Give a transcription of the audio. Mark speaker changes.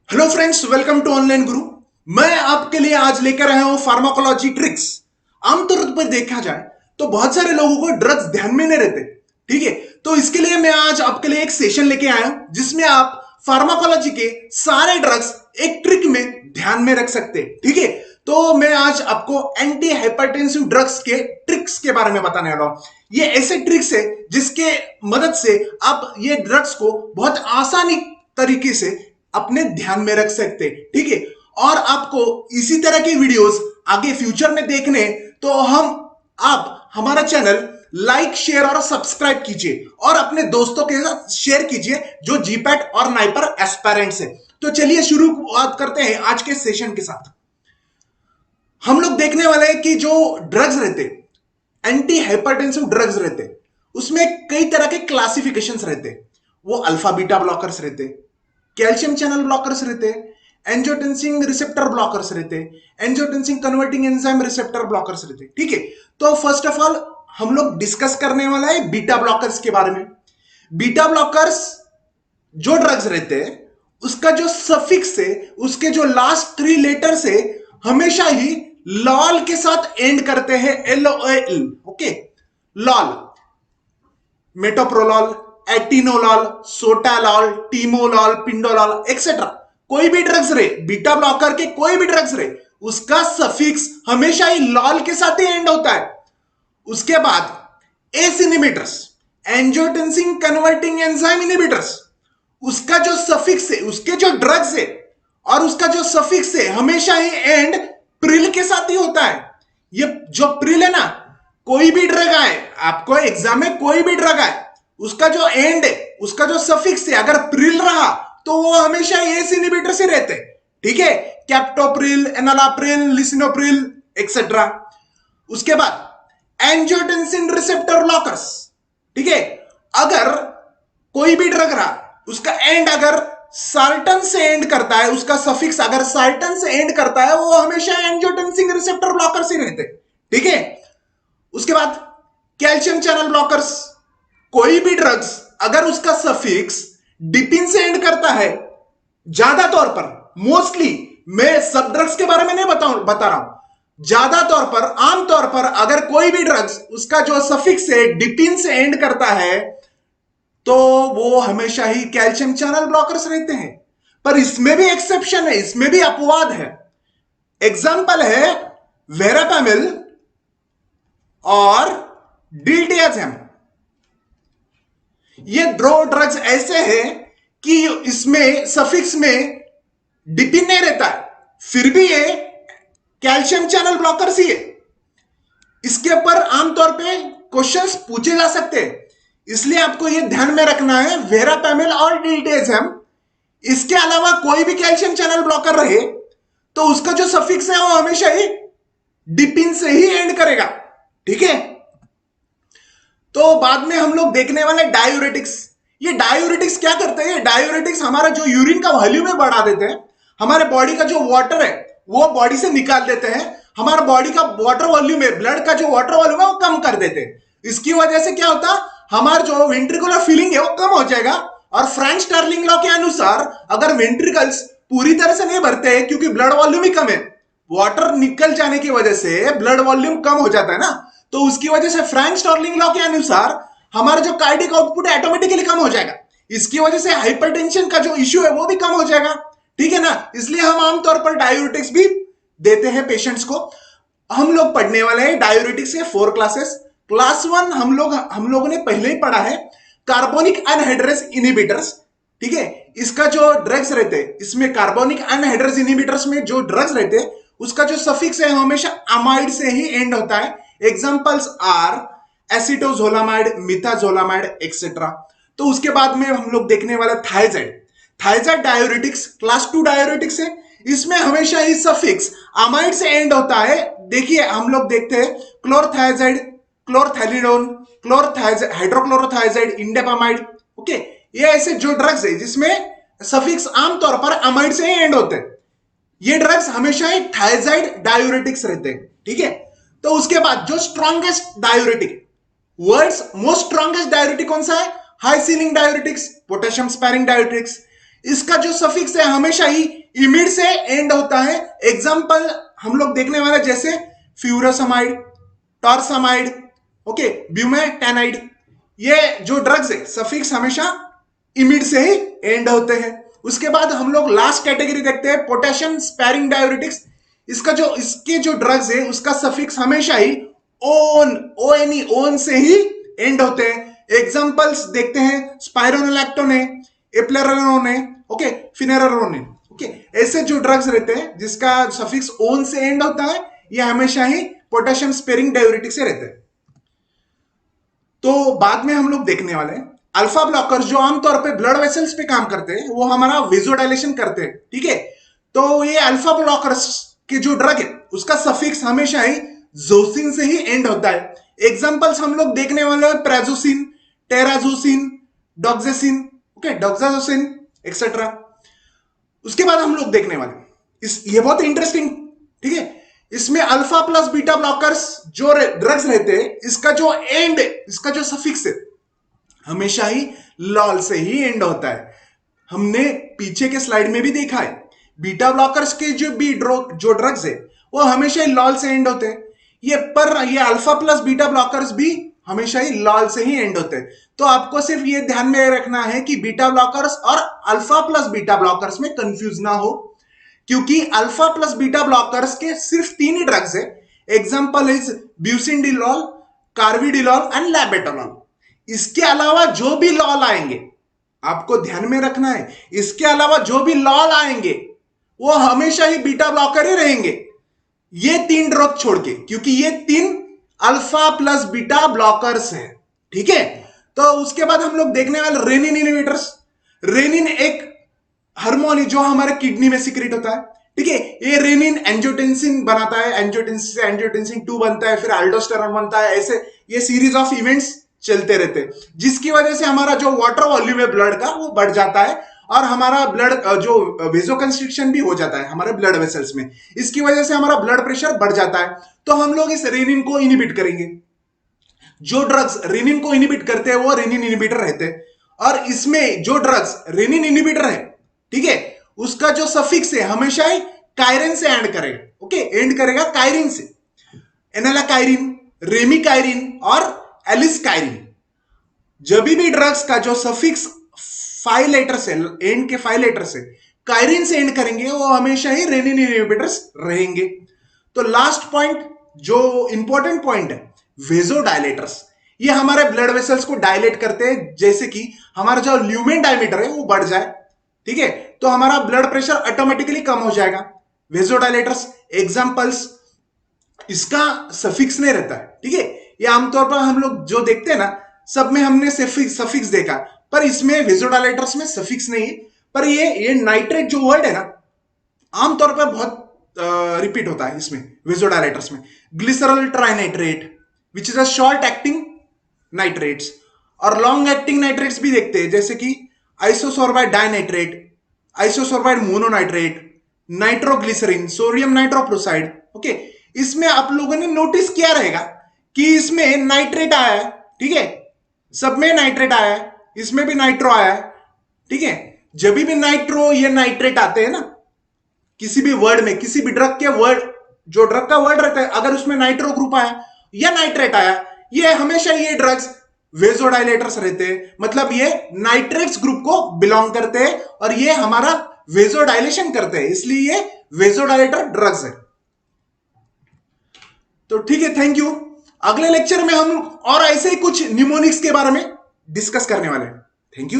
Speaker 1: Hello friends, welcome to online Guru. मैं आपके लिए आज लेकर आया हूं फार्माकोलॉजी ट्रिक्स। आमतौर पर देखा जाए तो बहुत सारे लोगों को ड्रग्स ध्यान में नहीं रहते। ठीक है, तो इसके लिए मैं आज आपके लिए एक सेशन लेके आया हूं जिसमें आप फार्माकोलॉजी के सारे ड्रग्स एक ट्रिक में ध्यान में रख सकते हैं। ठीक है, तो मैं आज आपको एंटी हाइपरटेंसिव ड्रग्स के ट्रिक्स के बारे में बताने वाला हूं। ये ऐसे ट्रिक्स है जिसके मदद से आप ये ड्रग्स को बहुत आसानी तरीके से अपने ध्यान में रख सकते हैं। ठीक है, और आपको इसी तरह की वीडियोस आगे फ्यूचर में देखने तो आप हमारा चैनल लाइक, शेयर और सब्सक्राइब कीजिए और अपने दोस्तों के साथ शेयर कीजिए जो जीपैट और नाइपर एस्पायरेंट्स है। तो चलिए शुरुआत करते हैं आज के सेशन के साथ। हम लोग देखने वाले हैं कि जो ड्रग्स रहते, एंटी हाइपरटेंसिव ड्रग्स रहते, उसमें कई तरह के क्लासिफिकेशंस रहते। वो अल्फा बीटा ब्लॉकर्स रहते, कैल्शियम चैनल ब्लॉकर्स रहते, एंजियोटेंसिन रिसेप्टर ब्लॉकर्स रहते, angiotensin converting enzyme receptor blockers रहते। ठीक है, तो फर्स्ट ऑफ ऑल हम लोग डिस्कस करने वाला है बीटा ब्लॉकर्स के बारे में। बीटा ब्लॉकर्स जो ड्रग्स रहते हैं उसका जो सफिक्स है, उसके जो लास्ट 3 लेटर्स है, हमेशा ही लॉल के साथ एंड करते हैं। LOL। Okay, lol, metoprolol, atenolol, sotalol, timolol, pindolol etcetera. कोई भी ड्रग्स रहे, बीटा ब्लॉकर के कोई भी ड्रग्स रहे, उसका सफिक्स हमेशा ही लॉल के साथ ही एंड होता है। उसके बाद ACE inhibitors, angiotensin converting enzyme inhibitors, उसका जो सफिक्स है, उसके जो ड्रग्स है और उसका जो सफिक्स है, हमेशा ही एंड प्रिल के साथ ही होता है। ये जो प्रिल है ना, कोई भी ड्रग आए आपको एग्जाम में, कोई भी ड्रग आए, उसका जो एंड है, उसका जो सफिक्स है, अगर प्रिल रहा तो वो हमेशा एस इनिबिटर से रहते। ठीक है, कैप्टोप्रिल, एनालाप्रिल, लिसिनोप्रिल एक्सेट्रा। उसके बाद एंजियोटेंसिन रिसेप्टर ब्लॉकर्स। ठीक है, अगर कोई भी ड्रग रहा, उसका एंड अगर साल्टन से एंड करता है, उसका सफिक्स अगर साल्टन से एंड करता है, वो हमेशा एंजियोटेंसिन रिसेप्टर ब्लॉकर्स ही रहते। ठीक है, उसके बाद कैल्शियम चैनल ब्लॉकर्स। कोई भी ड्रग्स अगर उसका सफिक्स डिपिन से एंड करता है, ज्यादा तौर पर, मोस्टली, मैं सब ड्रग्स के बारे में नहीं बता रहा हूं, ज्यादा तौर पर, आमतौर पर अगर कोई भी ड्रग्स उसका जो सफिक्स है डिपिन से एंड करता है तो वो हमेशा ही कैल्शियम चैनल ब्लॉकर्स रहते हैं। पर इसमें भी एक्सेप्शन है, इसमें भी अपवाद है। एग्जाम्पल है वेरापेमिल और डिल्टियाजेम। ये दो ड्रग्स ऐसे हैं कि इसमें सफिक्स में डिपिन नहीं रहता है, फिर भी ये कैल्शियम चैनल ब्लॉकर्स ही है। इसके ऊपर आमतौर पे क्वेश्चंस पूछे जा सकते हैं, इसलिए आपको ये ध्यान में रखना है वेरापेमिल और डिल्टियाजेम। इसके अलावा कोई भी कैल्शियम चैनल ब्लॉकर रहे तो उसका जो सफिक्स है वो हमेशा ही डिपिन से ही एंड करेगा। ठीक है, तो बाद में हम लोग देखने वाले डायूरेटिक्स। ये डायूरेटिक्स क्या करते हैं? डायूरेटिक्स हमारा जो यूरिन का वॉल्यूम है बढ़ा देते हैं, हमारे बॉडी का जो वाटर है वो बॉडी से निकाल देते हैं, हमारा बॉडी का वाटर वॉल्यूम है, ब्लड का जो वाटर वॉल्यूम है वो कम कर देते हैं। इसकी वजह से क्या होता, हमारा जो वेंट्रिकुलर फीलिंग है वो कम हो जाएगा। और फ्रैंक स्टर्लिंग लॉ के अनुसार अगर वेंट्रिकल्स पूरी तरह से नहीं भरते हैं, क्योंकि ब्लड वॉल्यूम ही कम है, वाटर निकल जाने की वजह से ब्लड वॉल्यूम कम हो जाता है ना, तो उसकी वजह से फ्रैंक स्टर्लिंग लॉ के अनुसार हमारा जो कार्डियक आउटपुट है ऑटोमेटिकली कम हो जाएगा। इसकी वजह से हाइपरटेंशन का जो इश्यू है वो भी कम हो जाएगा। ठीक है ना, इसलिए हम आमतौर पर डायूरेटिक्स भी देते हैं पेशेंट्स को। हम लोग पढ़ने वाले हैं डायूरेटिक्स के 4 क्लासेस। क्लास 1 हम लोगों ने पहले ही पढ़ा है, कार्बोनिक अनहाइड्रेस इनिबिटर्स। ठीक है, इसका जो ड्रग्स रहते हैं, इसमें कार्बोनिक अनहाइड्रेस इनिबिटर्स में जो ड्रग्स रहते हैं उसका जो सफिक्स है हमेशा अमाइड से ही एंड होता है। Examples are acetazolamide, methazolamide etcetera. तो उसके बाद में हम लोग देखने वाला thiazide. Thiazide diuretics class 2 diuretics है, इसमें हमेशा ही सफिक्स अमाइड से एंड होता है। देखिए हम लोग देखते हैं क्लोरथायजाइड, क्लोरथैलिडोन, क्लोरथायजाइड, हाइड्रोक्लोरोथायजाइड, इंडेपामाइड। ओके, ये ऐसे जो ड्रग्स है जिसमें सफिक्स आमतौर पर अमाइड से ही एंड होते हैं, ये ड्रग्स हमेशा ही थायजाइड डायूरेटिक्स रहते हैं। ठीक है, तो उसके बाद जो strongest diuretic, world's most strongest diuretic कौन सा है? High ceiling diuretics, potassium sparing diuretics. इसका जो सफिक्स है हमेशा ही इमिड से एंड होता है। एग्जाम्पल हम लोग देखने वाले जैसे फ्यूरोसमाइड, टॉर्समाइड, ओके, ब्यूमेटैनाइड, ये जो ड्रग्स है सफिक्स हमेशा इमिड से ही एंड होते हैं। उसके बाद हम लोग लास्ट कैटेगरी देखते हैं पोटेशियम स्पेरिंग डायूरेटिक्स। इसके जो ड्रग्स है उसका सफिक्स हमेशा ही ओन, ओएनई, ओन से ही एंड होते हैं। एग्जांपल्स देखते हैं स्पाइरोनोलैक्टोन है, एप्लेरोन है, ओके, फिनेरोन है, ओके। ऐसे जो ड्रग्स रहते हैं जिसका सफिक्स ओन से एंड होता है ये हमेशा ही पोटेशियम स्पेरिंग डायूरेटिक से रहते हैं। तो बाद में हम लोग देखने वाले हैं अल्फा ब्लॉकर्स जो आमतौर पे ब्लड वेसल्स पे काम करते हैं, वो हमारा वेजोडाइलेशन करते हैं, ठीक है। तो ये अल्फा ब्लॉकर्स के जो ड्रग है उसका सफिक्स हमेशा ही जोसिन से ही एंड होता है। एग्जांपल्स हम लोग देखने वाले हैं प्राजोसिन, टेराजोसिन, डॉक्सेसिन, ओके, डॉक्साजोसिन एक्सेट्रा। उसके बाद हम लोग देखने वाले ये बहुत इंटरेस्टिंग, ठीक है, इसमें अल्फा प्लस बीटा ब्लॉकर्स जो ड्रग्स रहते हैं इसका जो एंड, इसका जो सफिक्स है हमेशा ही लॉल से ही एंड होता है। हमने पीछे के स्लाइड में भी देखा है बीटा ब्लॉकर्स के जो ड्रग्स है वो हमेशा ही लॉल से एंड होते हैं। ये अल्फा प्लस बीटा ब्लॉकर्स भी हमेशा ही लॉल से ही एंड होते हैं। तो आपको सिर्फ ये ध्यान में रखना है कि बीटा ब्लॉकर्स और अल्फा प्लस बीटा ब्लॉकर्स में कंफ्यूज ना हो, क्योंकि अल्फा प्लस बीटा ब्लॉकर्स के सिर्फ 3 ही ड्रग्स है। Example is bucindolol, carvedilol and labetalol. इसके अलावा जो भी लॉल आएंगे आपको ध्यान में रखना है, इसके अलावा जो भी लॉल आएंगे वो हमेशा ही बीटा ब्लॉकर ही रहेंगे, ये 3 ड्रग छोड़ के, क्योंकि ये 3 अल्फा प्लस बीटा ब्लॉकर्स हैं, ठीक है। तो उसके बाद हम लोग देखने वाले रेनिन इनहिबिटर्स। रेनिन एक हार्मोन जो हमारे किडनी में सीक्रेट होता है, ठीक है। ये रेनिन एंजियोटेंसिन बनाता है, एंजियोटेंसिन से एंजियोटेंसिन 2 बनता है, फिर अल्डोस्टेरॉन बनता है, ऐसे ये सीरीज ऑफ इवेंट्स चलते रहते हैं, जिसकी वजह से हमारा जो वाटर वॉल्यूम है ब्लड का वो बढ़ जाता है और हमारा ब्लड जो वेजोकंस्ट्रिक्शन भी हो जाता है हमारे ब्लड वेसल्स में। इसकी वजह से हमारा ब्लड प्रेशर बढ़ जाता है। तो हम लोग इस रेनिन को इनहिबिट करेंगे। जो ड्रग्स रेनिन को इनहिबिट करते हैं वो रेनिन इनहिबिटर रहते हैं, और इसमें जो ड्रग्स रेनिन इनहिबिटर है, ठीक है, उसका जो सफिक्स है हमेशा ही कायरिन से एंड करेगा, ओके, एंड करेगा कायरिन से। एनालाकायरिन, रेमिकायरिन और एलिसकायरिन, जब भी ड्रग्स का जो सफिक्स 5 लेटर से एंड के 5 लेटर से कायरिन से एंड करेंगे वो हमेशा ही रेनिन इनहिबिटर्स रहेंगे। तो लास्ट पॉइंट जो इंपॉर्टेंट पॉइंट है, वेजोडायलेटर्स, ये हमारे ब्लड वेसल्स को डायलेट करते हैं, जैसे कि हमारा जो ल्यूमेन डायमीटर है वो बढ़ जाए, ठीक है, तो हमारा ब्लड प्रेशर ऑटोमेटिकली कम हो जाएगा। वेजोडायलेटर्स एग्जांपल्स, इसका सफिक्स नहीं रहता है, ठीक है। ये आमतौर पर हम लोग जो देखते हैं ना सब में हमने सफिक्स देखा, पर इसमें वेजोडायलेटर्स में सफिक्स नहीं है। पर ये नाइट्रेट जो वर्ड है ना आमतौर पर बहुत रिपीट होता है इसमें वेजोडायलेटर्स में। Glycerol trinitrate which is a short acting nitrates, और लॉन्ग एक्टिंग नाइट्रेट्स भी देखते हैं, जैसे कि isosorbide dinitrate, isosorbide mononitrate, nitroglycerin, sodium nitroprusside, okay. इसमें आप लोगों ने नोटिस किया रहेगा कि इसमें नाइट्रेट आया है, ठीक है, सब में नाइट्रेट आया है, इसमें भी नाइट्रो आया है, ठीक है। जब भी नाइट्रो या नाइट्रेट आते हैं ना किसी भी वर्ड में, किसी भी ड्रग के वर्ड, जो ड्रग का वर्ड रहता है अगर उसमें नाइट्रो ग्रुप आया या नाइट्रेट आया, ये हमेशा ये ड्रग्स वेजोडाइलेटर्स रहते हैं, मतलब ये नाइट्रेट्स ग्रुप को बिलोंग करते हैं और ये हमारा वेजोडाइलेशन करते हैं, इसलिए ये वेजोडाइलेटर ड्रग्स है। तो ठीक है, थैंक यू। अगले लेक्चर में हम और ऐसे ही कुछ न्यूमोनिक्स के बारे में डिस्कस करने वाले हैं। Thank you.